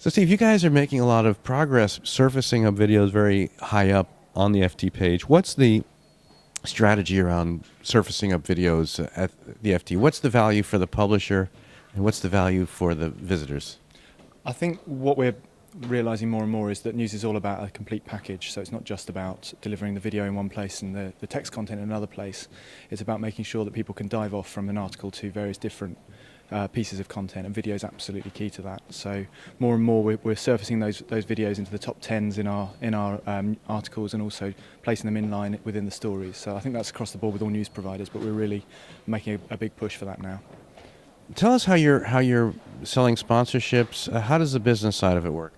So Steve, you guys are making a lot of progress surfacing up videos very high up on the FT page. What's the strategy around surfacing up videos at the FT? What's the value for the publisher and what's the value for the visitors? I think what we're realising more and more is that news is all about a complete package. So it's not just about delivering the video in one place and the text content in another place. It's about making sure that people can dive off from an article to various different pieces of content, and video is absolutely key to that. So more and more we're surfacing those videos into the top tens in our articles, and also placing them in line within the stories. So I think that's across the board with all news providers, but we're really making a big push for that now. Tell us how you're selling sponsorships. How does the business side of it work?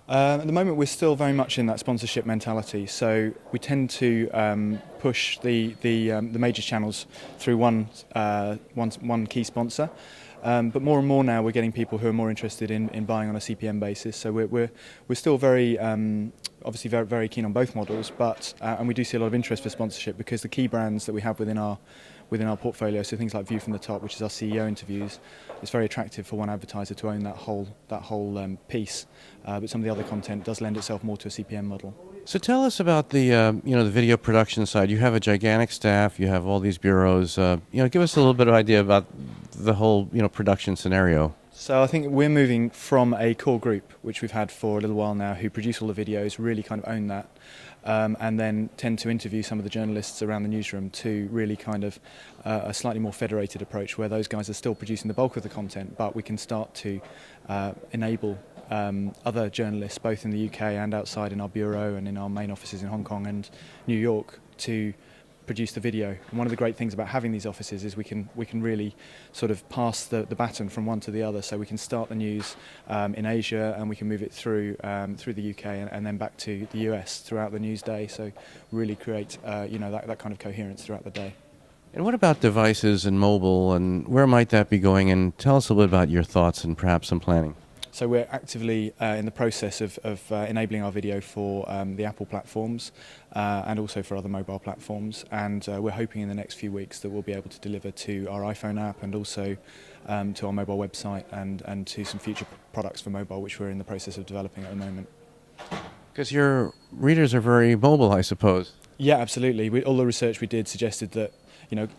At the moment, we're still very much in that sponsorship mentality. So we tend to push the major channels through one key sponsor. But more and more now, we're getting people who are more interested in buying on a CPM basis. So we're still very obviously very keen on both models, but and we do see a lot of interest for sponsorship because the key brands that we have within our portfolio, so things like View from the Top, which is our CEO interviews, it's very attractive for one advertiser to own that whole piece. But some of the other content does lend itself more to a CPM model. So tell us about the the video production side. You have a gigantic staff. You have all these bureaus. Give us a little bit of idea about the whole production scenario. So I think we're moving from a core group, which we've had for a little while now, who produce all the videos, really kind of own that, and then tend to interview some of the journalists around the newsroom to really kind of a slightly more federated approach, where those guys are still producing the bulk of the content, but we can start to enable other journalists, both in the UK and outside in our bureau and in our main offices in Hong Kong and New York, to produce the video. And one of the great things about having these offices is we can really sort of pass the baton from one to the other. So we can start the news in Asia, and we can move it through the UK and then back to the US throughout the news day. So really create that kind of coherence throughout the day. And what about devices and mobile, and where might that be going? And tell us a little bit about your thoughts and perhaps some planning. So we're actively in the process of enabling our video for the Apple platforms and also for other mobile platforms, and we're hoping in the next few weeks that we'll be able to deliver to our iPhone app and also to our mobile website and to some future products for mobile, which we're in the process of developing at the moment. Because your readers are very mobile, I suppose. Yeah, absolutely. All the research we did suggested that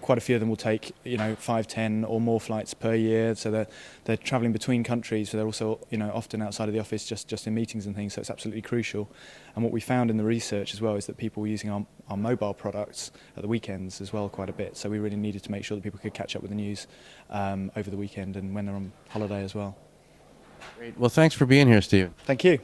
quite a few of them will take 5, 10 or more flights per year. So they're travelling between countries. So they're also often outside of the office, just in meetings and things. So it's absolutely crucial. And what we found in the research as well is that people were using our mobile products at the weekends as well quite a bit. So we really needed to make sure that people could catch up with the news over the weekend and when they're on holiday as well. Great. Well, thanks for being here, Stephen. Thank you.